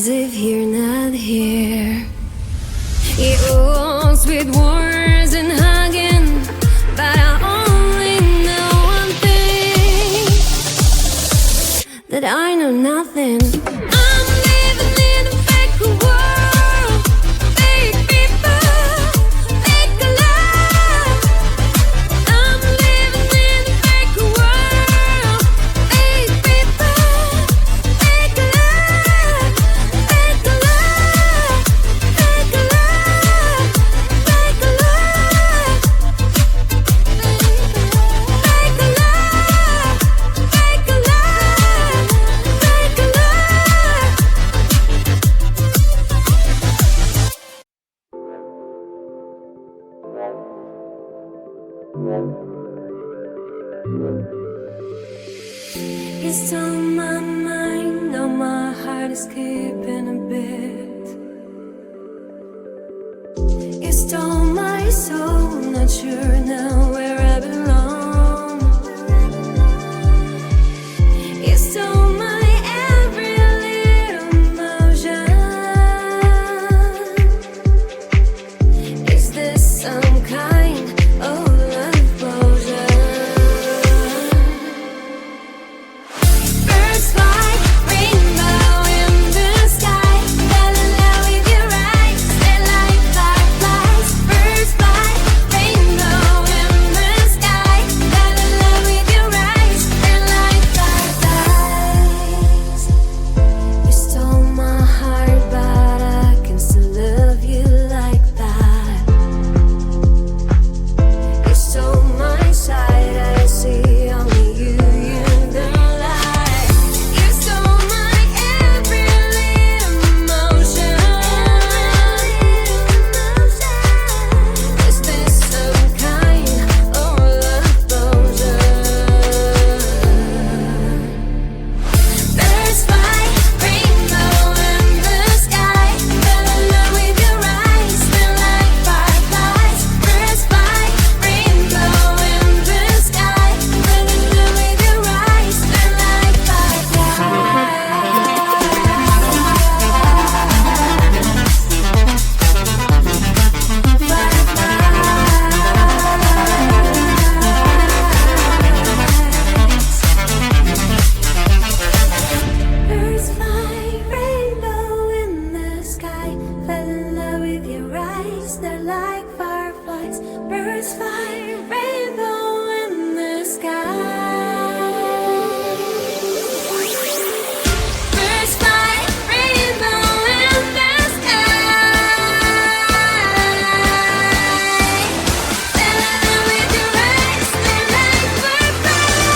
as if you're not here. It walks with words and hugging, but I only know one thing, that I know nothing. I'm living in a fake world, fake people, fake love. I'm living in a fake world, fake people, fake love, fake love, fake love, fake love, fake love, fake love, fake love. It's on my mind, now my heart is skipping a bit. You stole my soul, not sure now where I belong. You stole my every little emotion. Is this some kind of love potion? Birds fly, rainbow in the sky. Fell in love with your eyes, they're like fireflies. Birds fly, rainbow in the sky. Fell in love with your eyes, they're like fireflies. You stole my heart, but I can still love you like that. You stole my sight, I see only you, the light. You stole my every little emotion. Is this some kind of love potion? Birds fly, rainbow in the sky. Fell in love with your eyes, they're like fireflies. Birds fly, rainbow in the sky. Fell in love with your eyes, they're like Birds fly, rainbow in the sky. Fell in love with your eyes, they're like fireflies. Birds fly, rainbow in the sky. Birds fly, rainbow in the sky. Fell in love with your eyes, they're like fireflies.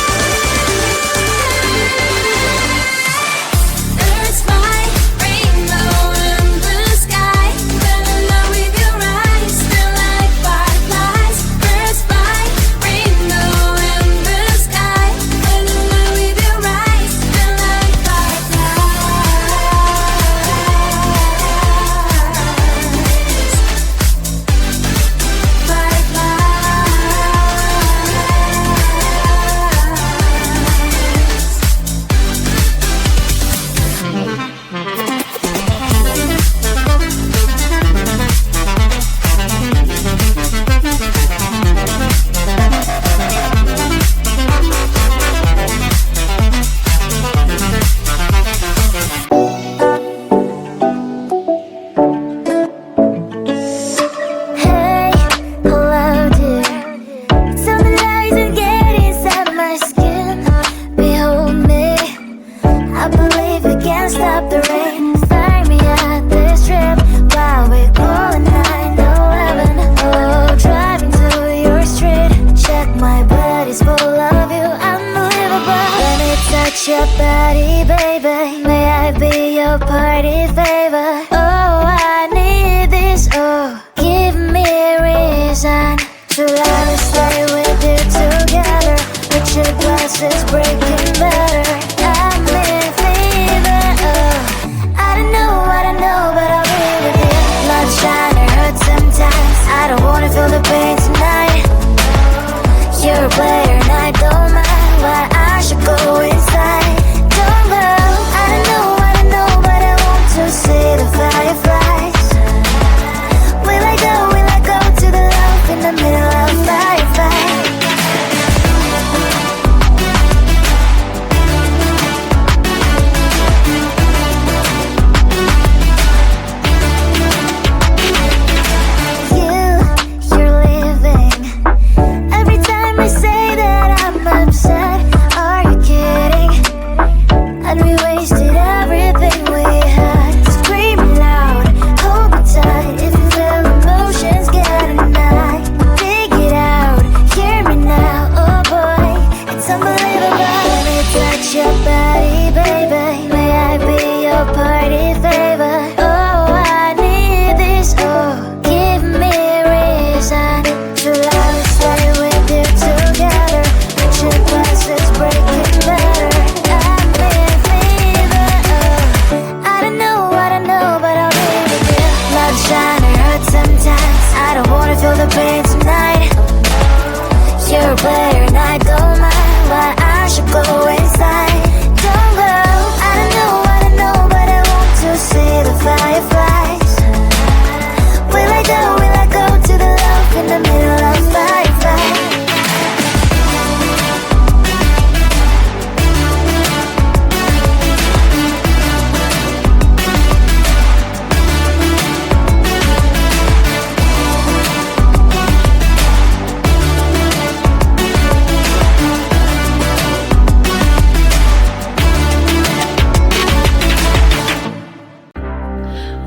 Birds fly, rainbow in the sky. Fell in love with your eyes, they're like fireflies. Birds fly, rainbow in the sky. Fell in love with your eyes, they're like Hey, hello dear. Tell me lies and get inside my skin. Behold me, I believe we can stop the rain. Start me at this trip while we're going 9/11. Oh, driving to your street. Check my body's full of you, unbelievable. Let me touch your body, baby. May I be your party favor? Oh, I need this. Oh, give me a reason to let me stay with you together. With your glasses breaking better. I'm in fever. Oh, I don't know what I know, but I'll be with you. Love shine or hurt sometimes. I don't wanna feel the pain tonight. You're a player and I don't mind why I should go inside. Don't know, I don't know what I know, but I want to see. feel the pain tonight. You're a player and I don't mind why I should go inside. Don't go, I don't know, but I want to see the fireflies. Will I go to the love in the middle of fireflies?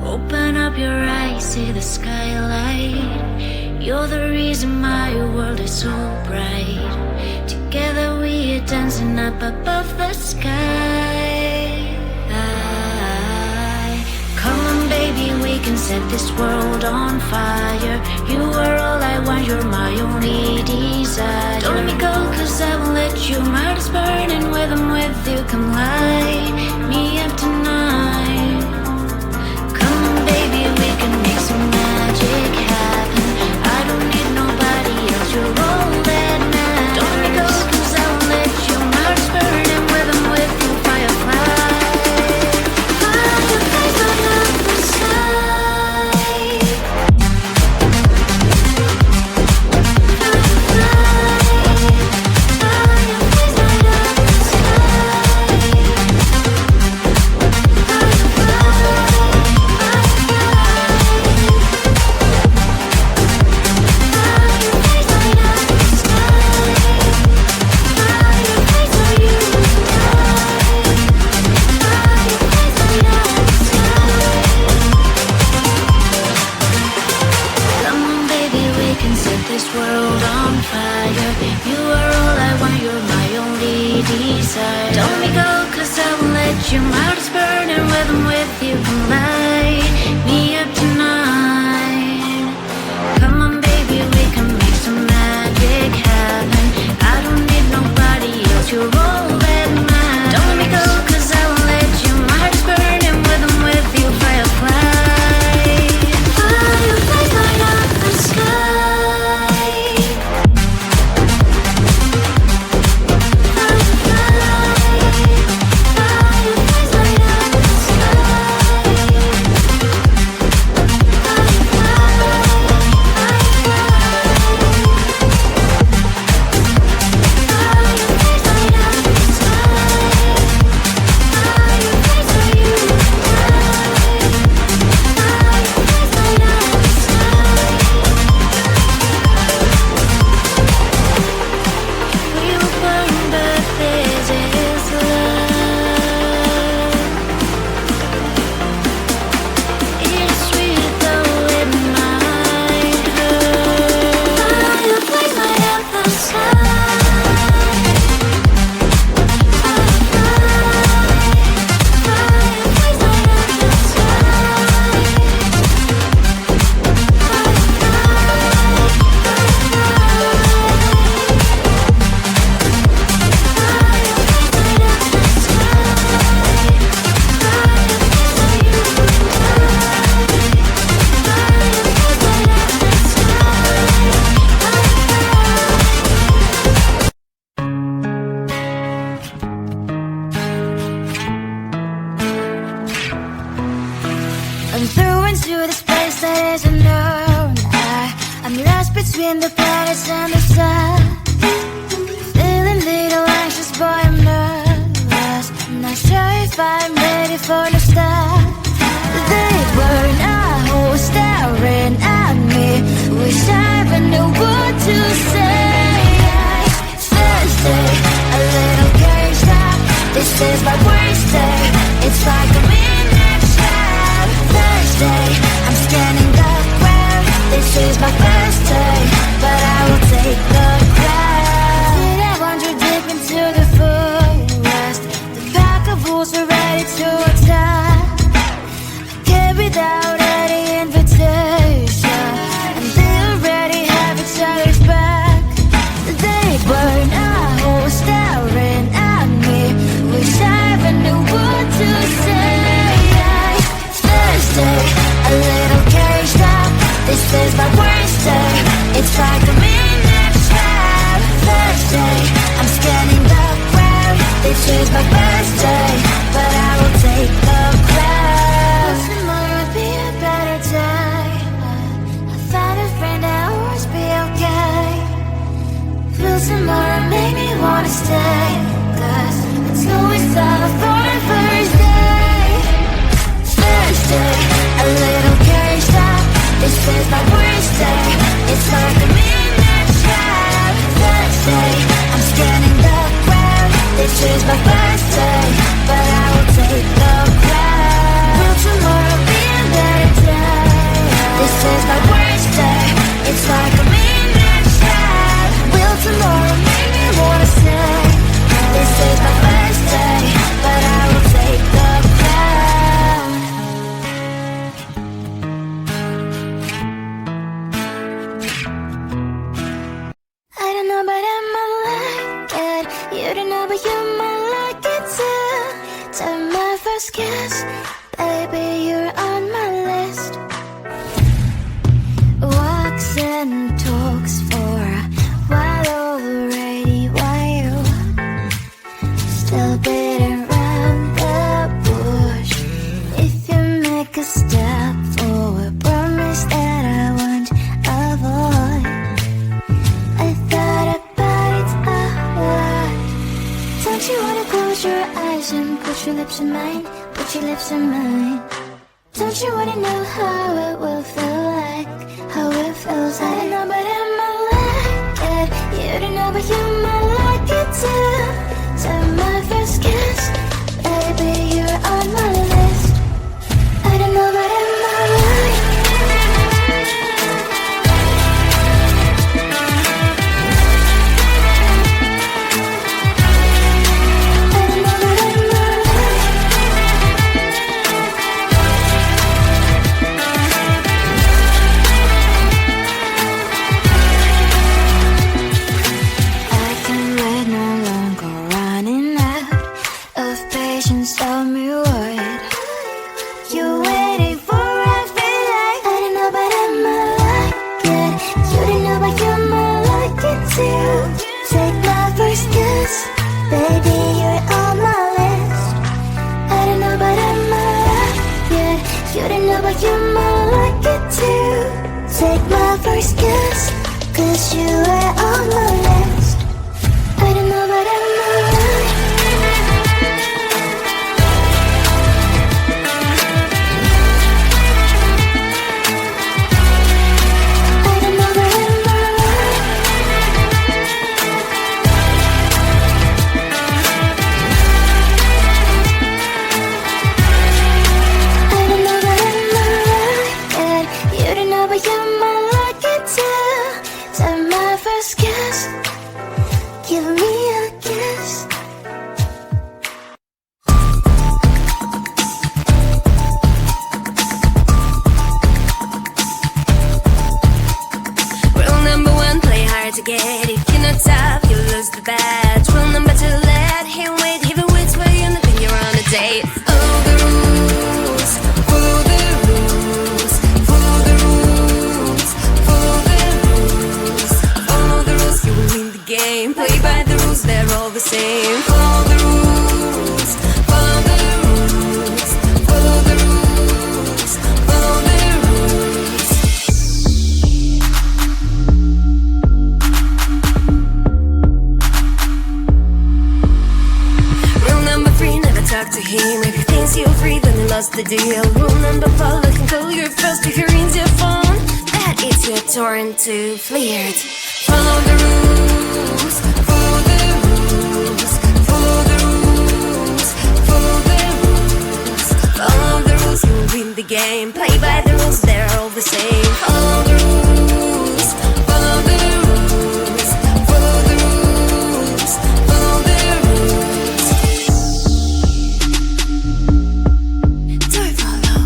Open up your eyes, see the skylight. You're the reason my world is so bright. Together we are dancing up above the sky. Come on baby, we can set this world on fire. You are all I want, you're my only desire. Don't let me go cause I won't let you. My heart is burning with I'm with you. Come light me up tonight. Baby, we can make some magic happen. I don't need nobody else, you're all that matters. Don't let me go cause I won't let you. My heart's burning with I'm with you. Firefly, fireflies light up the sky. Fireflies light up the sky. This world on fire. You are all I want, you're my only desire. Don't let me go cause I won't let you. My heart is burning with I'm with you. Come light me up tonight. Come on baby, we can make some magic happen. I don't need nobody else, you're all that matters. Don't let me go cause I won't let you. My heart is burning with I'm with you. Firefly, fireflies light up the sky. I'm through into this place that is unknown. I'm lost between the planets and the sun. Feeling little anxious, boy, I'm nervous. I'm not sure if I'm ready for the start. They were now staring at me. Wish I even knew what to say. Thursday, a little caged up. This is my worst day. It's like a midnight trap. Thursday, I'm scanning the ground. This is my first day, but I will take the crown. Did I wander deep into the forest? The pack of wolves are ready to attack. I came without any invitation, and they already have each other's back. They were now staring at me. Wish I even knew what to say. Thursday, a little caged up. This is my worst day. This is my birthday, but I will take the crown. Tomorrow will be a better day. I found a friend that will always be okay. Feel tomorrow make me wanna stay, 'cause it's always love for the first day. First day, a little caged up. This is my worst day. It's like a midnight trap. Thursday, I'm scanning the ground. This is my first day, but I will take the crown. Will tomorrow be a better day? This is my worst day. It's like a midnight trap. Will tomorrow make me wanna stay? This is my first day, but I will take the crown. I don't know, but I might like it. You don't know, but you might like it too. Time my first kiss, baby, you're on my list. Walks and talks for a while already. Why you still beating around the bush? If you make a step forward, promise that I won't avoid. I thought about it a lot. Don't you wanna close your eyes and put your lips in mine? Put your lips in mine. Don't you wanna know how it will feel like? How it feels. I don't know, but I might like it. You don't know, but you might like it too. Time my first kiss, baby, you're on my list. I don't know, but I might like it. Tell me what you're waiting for. I feel like I don't know, but I might like it. You don't know, but you might like it too. Take my first kiss, baby, you're on my list. I don't know, but I might like it. You don't know, but you might like it too. Take my first kiss, 'cause you are on my list. I don't know, but I might like it. Give me a kiss. Rule number one, play hard to get. If you're not tough, you lose the bet. Rule number two, let him wait. If he waits for you, then you're on a date. Follow the rules, follow the rules, follow the rules, follow the rules, follow the rules. You will win the game. Play by the rules, they're all the same. Follow the rules, follow the rules, follow the rules, follow the rules. Rule number three, never talk to him. If he thinks you're free, then he lost the deal. Rule number four, look and call your first if he rings your phone. That is your turn to flirt. Follow the rules, follow the rules, follow the rules, follow the rules, follow the rules. You will win the game. Play by the rules, they're all the same. Follow the rules, follow the rules, follow the rules, follow the rules. Do it, follow.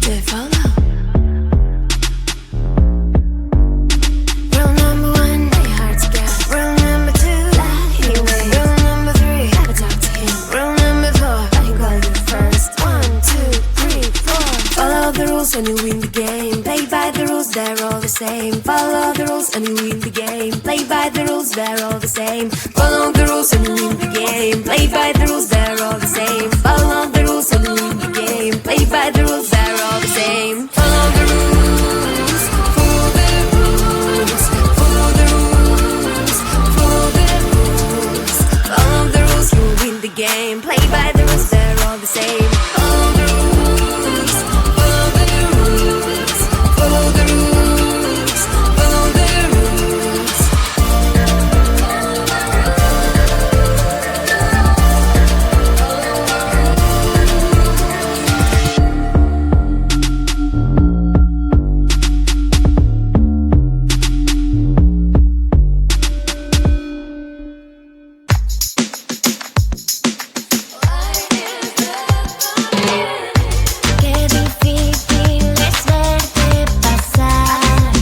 Do it, follow. Rule number one, play hard to get. Rule number two, let him wait. Rule number three, never talk to him. Rule number four, let him call you first. 1, 2, 3, 4. Follow the rules when you win the game. Play by the rules, they're all the same. Follow the rules and you win the game. Play by the rules, they're all the same. Follow the rules and you win the game. Play by the rules, they're all the same. Follow the rules and you win the game. Play by the rules, they're all the same. Follow the rules, follow the rules, follow the rules, follow the rules. Follow the rules, you win the game. Play by the rules, they're all the same. Follow the rules, follow the rules, follow the rules, follow the rules. Qué difícil es verte pasar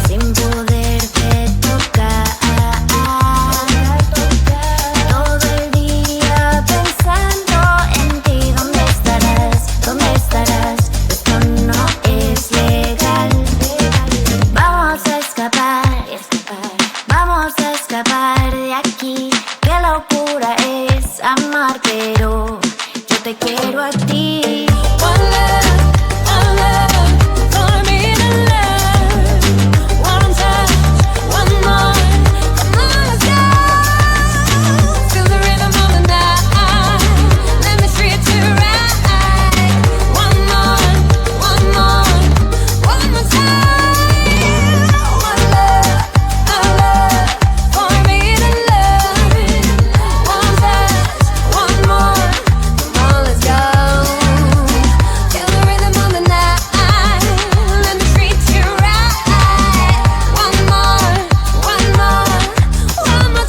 sin poderte tocar. Todo el día pensando en ti. ¿Dónde estarás? ¿Dónde estarás? Esto no es legal. Vamos a escapar, vamos a escapar de aquí. Qué locura es amar, pero yo te quiero a ti. One love for me to love. One touch, one more. Come on, let's go. Feel the rhythm of the night. Let me treat you right. One more time. One love for me to love. One touch, one more. Come on, let's go. Feel the rhythm of the night. Let me treat you right. One more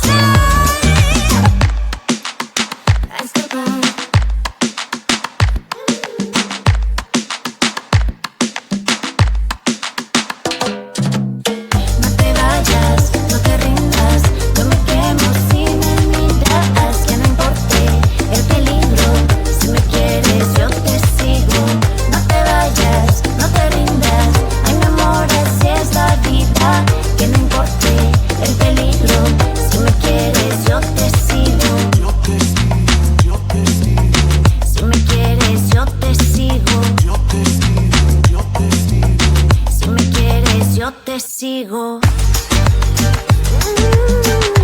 time. Escapar. No te vayas, no te rindas. Yo me quemo si me miras. Que no importe el peligro. Si me quieres, yo te sigo. No te vayas, no te rindas. Ay, mi amor, así es la vida. Que no importe el peligro. Si me quieres, yo te sigo. Si me quieres, yo te sigo. Si me quieres, yo te sigo.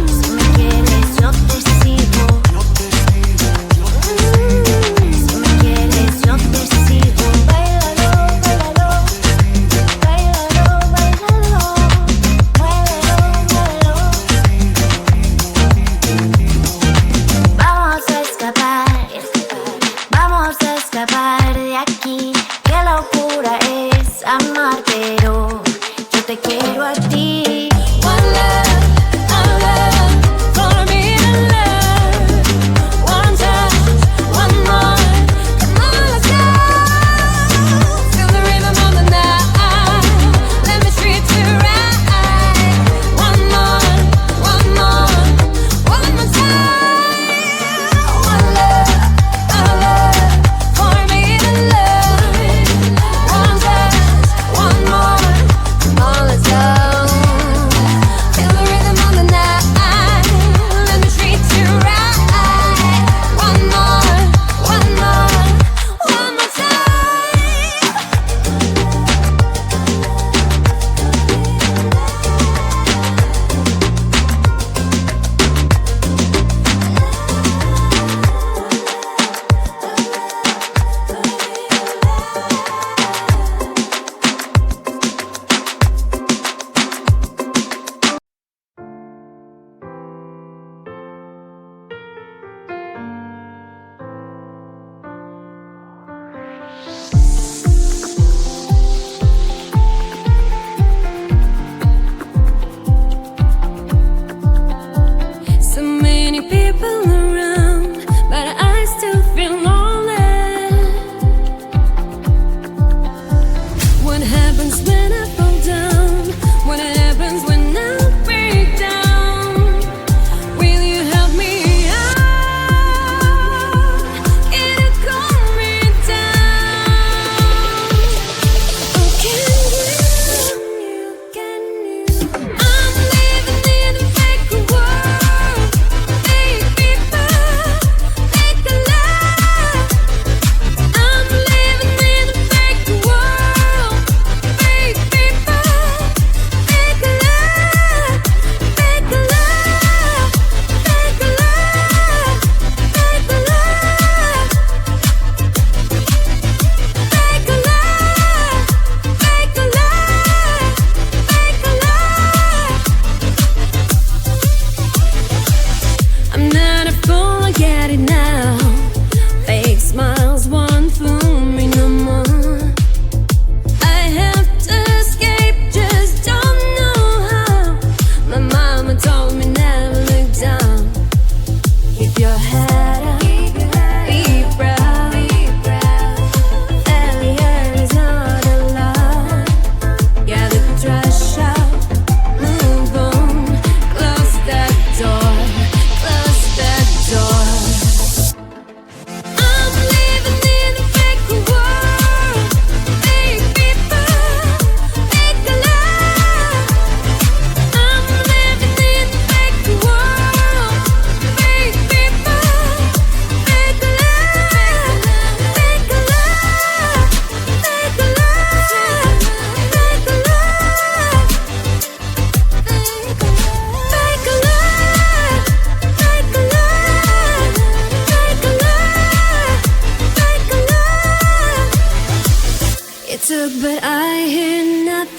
Si me quieres, yo te sigo. Si me quieres, yo te sigo. Báilalo, báilalo. Báilalo, báilalo. Muévelo, muévelo. Vamos a escapar, vamos a escapar de aquí. Qué locura es amar, pero yo te quiero a ti. One love for me to love. One touch, one more. Come on, let's go. Feel the rhythm of the night. Let me treat you right. One more time. One love for me to love. One touch, one more. Come on, let's go. Feel the rhythm of the night. Let me treat you right. One more time. So many people around, but I still feel lonely. What happens when I fall down? What happens when I break down? Will you help me out? Can you calm me down? Oh, can you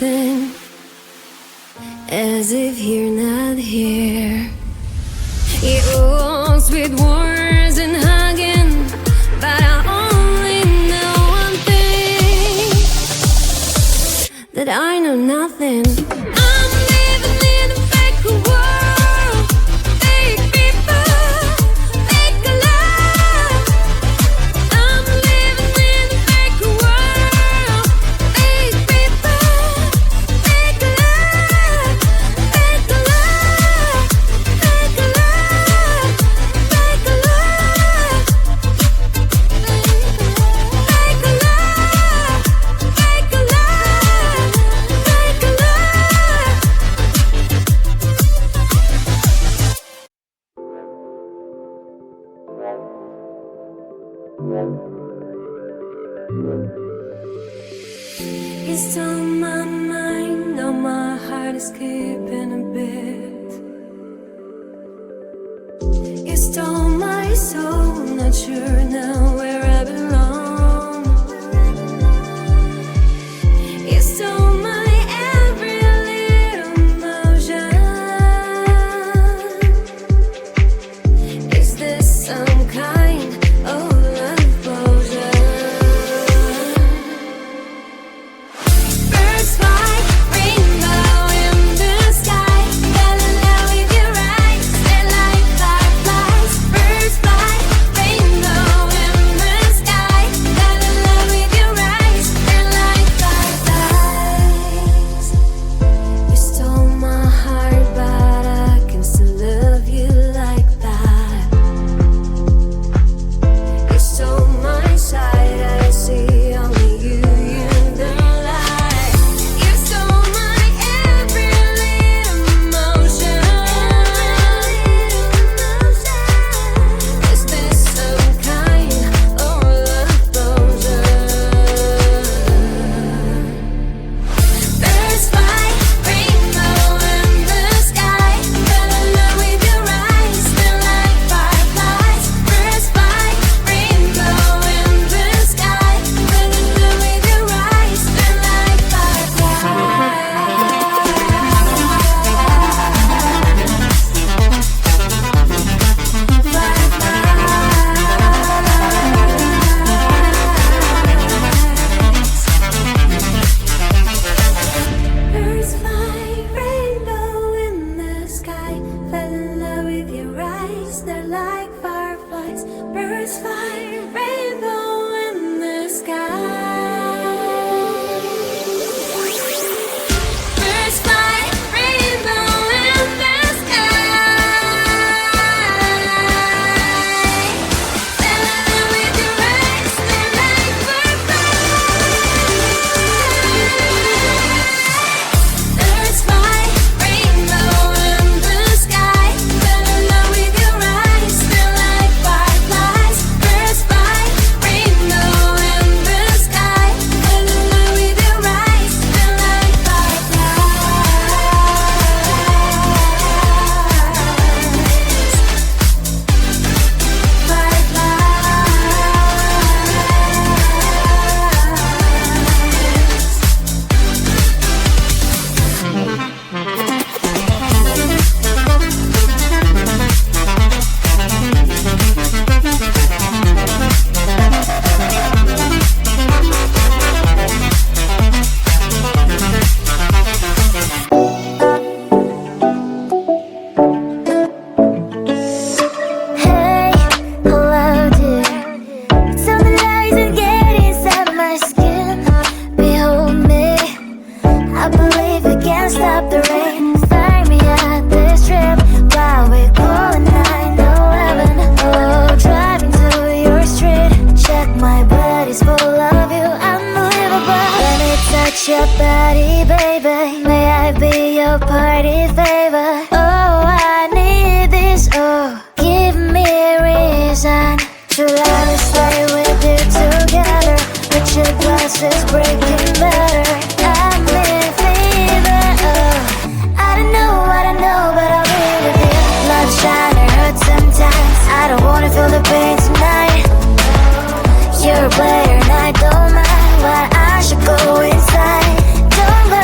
nothing, as if you're not here. It walks with words and hugging, but I only know one thing, that I know nothing. I'm living in a fake world, fake people, fake love. I'm living in a fake world, fake people, fake love, fake love, fake love, fake love, fake love, fake love, fake love. It's on my mind, now my heart is skipping a bit. You stole my soul, not sure now where I belong. You stole my every little emotion. Is this some kind of love potion? Birds fly, rainbow in the sky. Fell in love with your eyes, they're like fireflies. Birds fly, rainbow in the sky. Fell in love with your eyes, they're like fireflies. You stole my heart, but I can still love you like that. You stole my sight, I see only you in the light. You stole my every little emotion. Is this some kind of love potion? Birds fly, rainbow in the sky. Fell in love with your eyes, they're like fireflies. Birds fly, rainbow in the sky. Fell in love with your eyes, they're like Birds fly, rainbow in the sky. Fell in love with your eyes, they're like fireflies. Birds fly, rainbow in the sky. Birds fly, rainbow in the sky. Fell in love with your eyes, they're like fireflies. Birds fly, rainbow in the sky. Fell in love with your eyes, they're like fireflies. Birds fly, rainbow in the sky. Fell in love with your eyes, they're like Hey, hello dear. Tell me lies and get inside my skin. Behold me, I believe we can't stop the rain. Start me at this trip while we're calling 911. Oh, driving to your street. Check my body's full of you, unbelievable. Let me touch your body, baby. May I be your party favor? Oh, I need this. Oh, give me a reason to let me stay with you together. With your glasses breaking better. I'm in fever. Oh, I don't know what I know, but I'll be with you. Love shine or hurt sometimes. I don't wanna feel the pain tonight. You're a player and I don't mind. Why I should go inside. Don't go.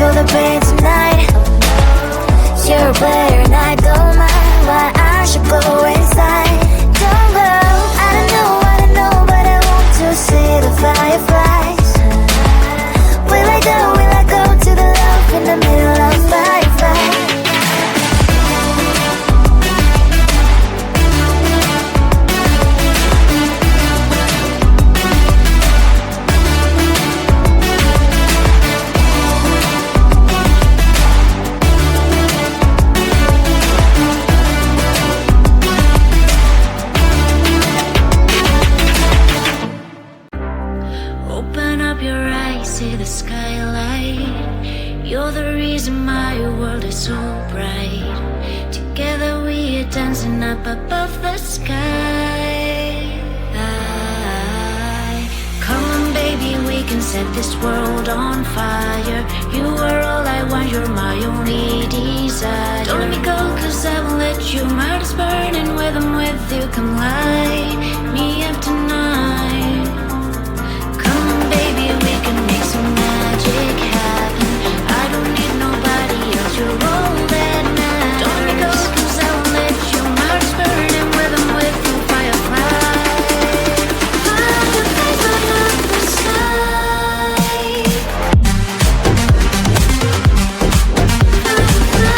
feel the pain tonight. You're a player and I don't mind why I should go inside. Don't go, I don't know, but I want to see the fireflies. Will I go to the love in the middle of fireflies? Open up your eyes, see the skylight. You're the reason my world is so bright. Together we are dancing up above the sky. Come on baby, we can set this world on fire. You are all I want, you're my only desire. Don't let me go, cause I won't let you. My heart is burning when I'm with you. Come light me up tonight. Baby, we can make some magic happen. I don't need nobody else, you're all that matters. Don't let me go, cause I won't let you. My heart's burning when I'm with you. Firefly, fireflies light up the sky. Fireflies light up the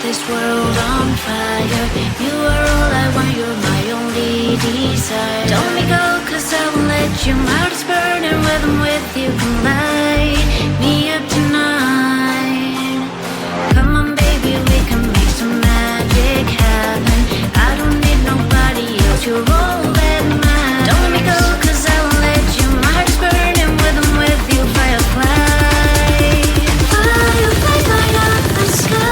this world on fire. You are all I want, you're my only desire. Don't let me go, cause I won't let you. My heart is burning when I'm with you. Come light me up tonight. Come on baby, we can make some magic happen. I don't need nobody else, you're all that matters. Don't let me go, cause I won't let you. My heart is burning when I'm with you. Firefly, fireflies light up the sky.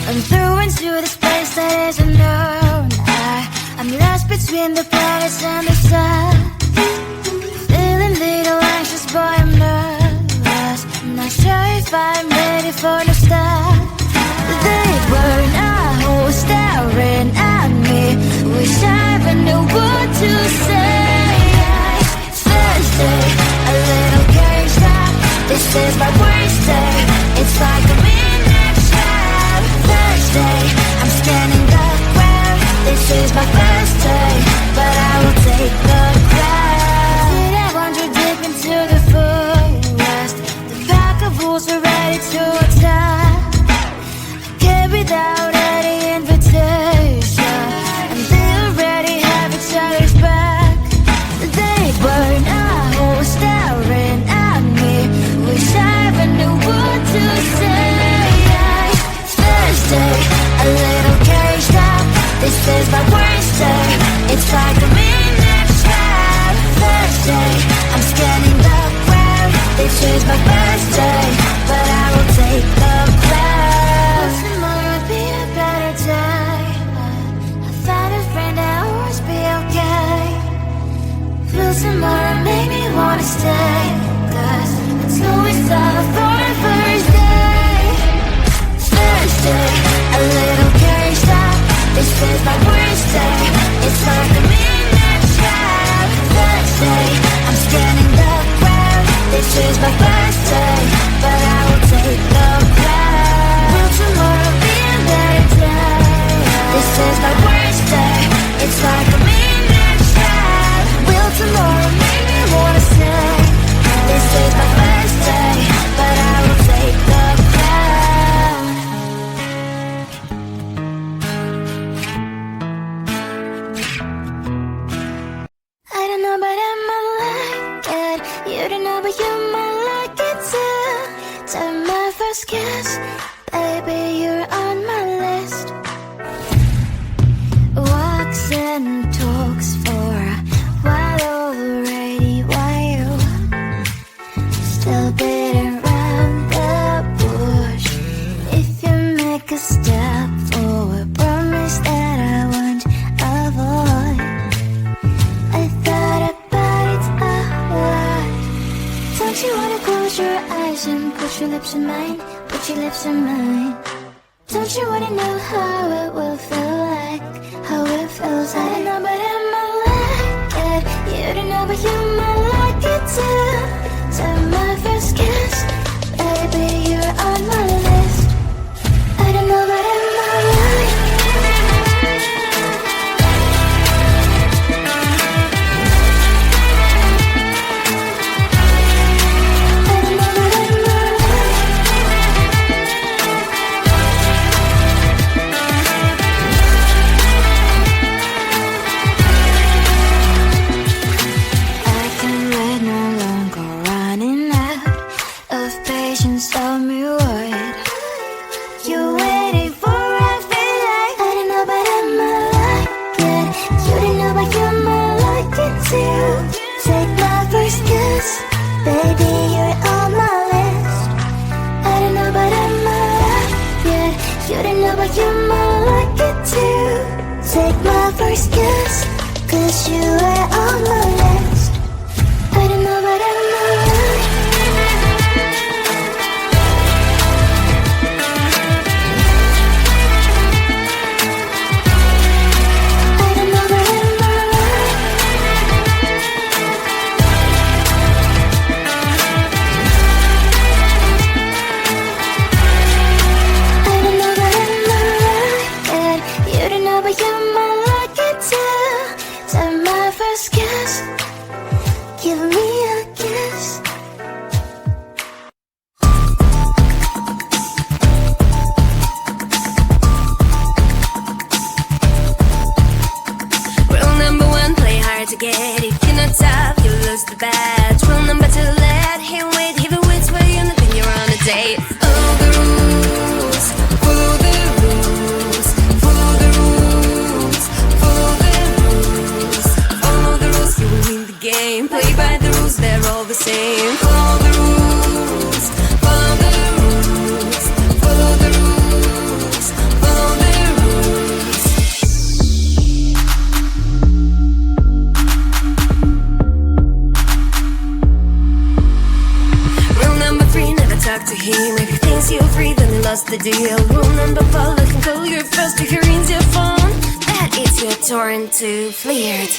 I'm through into the space that is unknown. I'm lost between the planets and the sun. Feeling little anxious, boy, I'm nervous. I'm not sure if I'm ready for the start. They were not staring at me. Wish I even knew what to say. Thursday, a little caged up. This is my worst day. It's like a midnight trap. Thursday, I'm standing the ground. This is my first day, but I will take the crown. Did I wander deep into the forest? The pack of wolves are ready to attack. I came without any invitation, and they already have each other's back. They were not staring at me. Wish I even knew what to say. Thursday, a little caged up. This is my worst day. It's like a midnight sky. Thursday, I'm scanning the ground. They choose my birthday, but I will take the crown. Tomorrow will be a better day. I found a friend that will always be okay. Feel tomorrow make me wanna stay, 'cause it's always tough on a first day. Thursday, a little cursed up. This is my worst day. It's like a midnight sky. Thursday, I'm scanning the ground. This is my birthday, but I will take the crown. Will tomorrow be a better day? This is my worst day. It's like a midnight sky. Will tomorrow make me wanna stay? This is my first day, but I will take the crown. I don't know, but I might like it. You don't know, but you might like it too. Time my first kiss, baby, you're on my list. Walks and talks for a while already. Why you still beating around the bush? If you make a step forward, promise that I won't avoid. I thought about it a lot. Don't you wanna close your eyes and put your lips in mine? Put your lips in mine. Don't you wanna know how it will feel like? How it feels like? I don't know, but I might like it. You don't know, but you might like it too. Time my first kiss, baby, you're on my list. I don't know, but I might like it. Tell me what you're waiting for. I feel like I don't know, but I might like it. You don't know, but you might like it too. Take my first kiss, baby, you're on my list. I don't know, but I might like it. You don't know, but you might like it too. Take my first kiss, 'cause you are on my list. I don't know, but I might like it. Give me a kiss. Rule number one, play hard to get. If you're not tough, you lose the bet. Rule number two, let him wait. If it waits for you, nothing, you're on a date. Follow the rules, follow the rules, follow the rules, follow the rules, follow the rules, you will win the game. Play by the rules, they're all the same. Follow the rules, follow the rules, follow the rules, follow the rules. Rule number three, never talk to him. If he thinks you're free, then he lost the deal. Rule number four, let him call you first. If he rings your phone, that is your turn to flirt.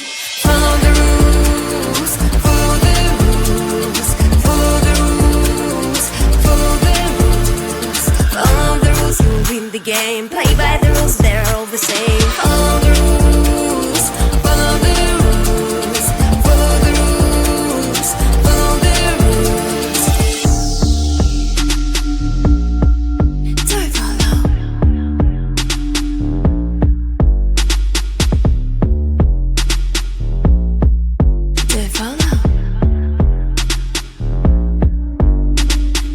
Follow the rules, follow the rules, follow the rules, follow the rules, follow the rules, you will win the game. Play by the rules, they're all the same. Follow the rules, follow the rules, follow the rules, follow the rules. Do it, follow. Do it, follow.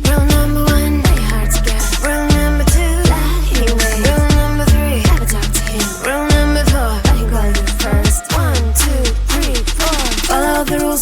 Rule number one, play hard to get. Rule number two, let him wait. Rule number three, never talk to him.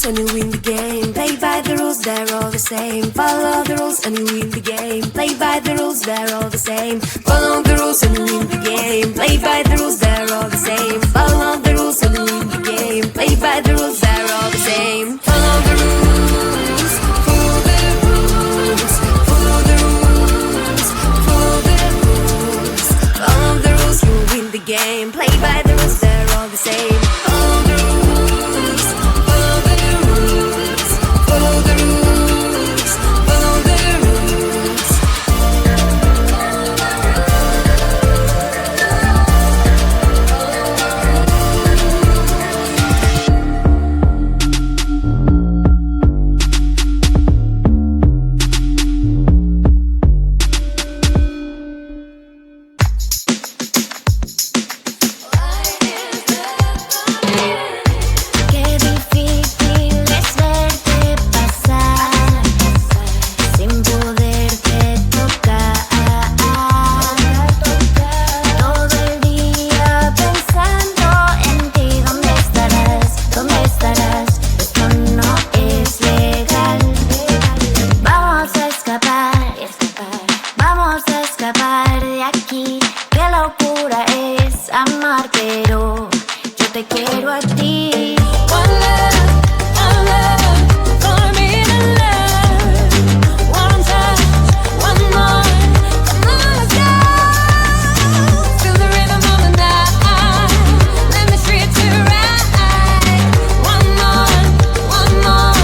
rules and you win the game. Play by the rules, they're all the same. Follow the rules and you win the game. Play by the rules, they're all the same. Follow the rules and you win the game. Play by the rules, they're all the same. Follow the rules and you win the game. Play by the rules, they're all the same. Follow the rules, follow the rules, follow the rules, follow the rules. Follow the rules, you win the game. Play by the rules, they're all the same. Follow the rules, follow the rules, follow the rules, follow the rules. Qué difícil es verte pasar sin poderte tocar. Todo el día pensando en ti. ¿Dónde estarás? ¿Dónde estarás? Esto no es legal. Vamos a escapar, vamos a escapar de aquí. Qué locura es amar, pero yo te quiero a ti. One love for me to love. One touch, one more. Come on, let's go. Feel the rhythm of the night. Let me treat you right. One more, one more,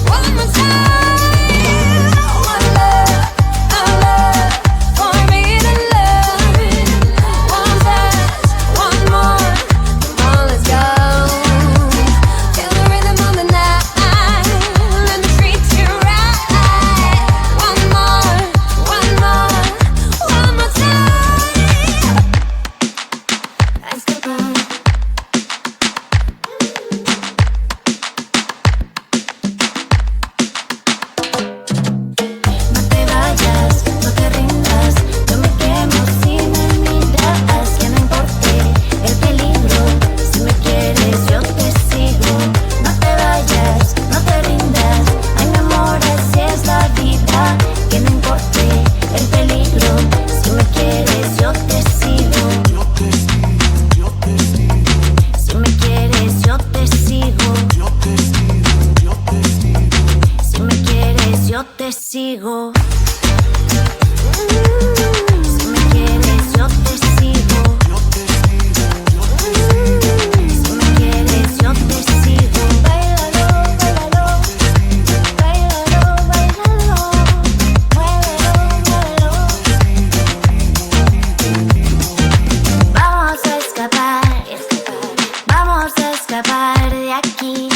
one more time. One love for me to love. One touch, one more. Come on, let's go. Feel the rhythm of the night. Let me treat you right. One more, one more, one more time. Escapar. No te vayas, no te rindas. Yo me quemo si me miras. Que no importe el peligro. Si me quieres, yo te sigo. No te vayas, no te rindas. Ay, mi amor, así es la vida. Que no importe el peligro. Si me quieres, yo te sigo. Si me quieres, yo te sigo. Si me quieres, yo te sigo. Si me quieres, yo te sigo. Si me quieres, yo te sigo. Báilalo, báilalo, báilalo, báilalo, muévelo, muévelo. Vamos a escapar, vamos a escapar de aquí.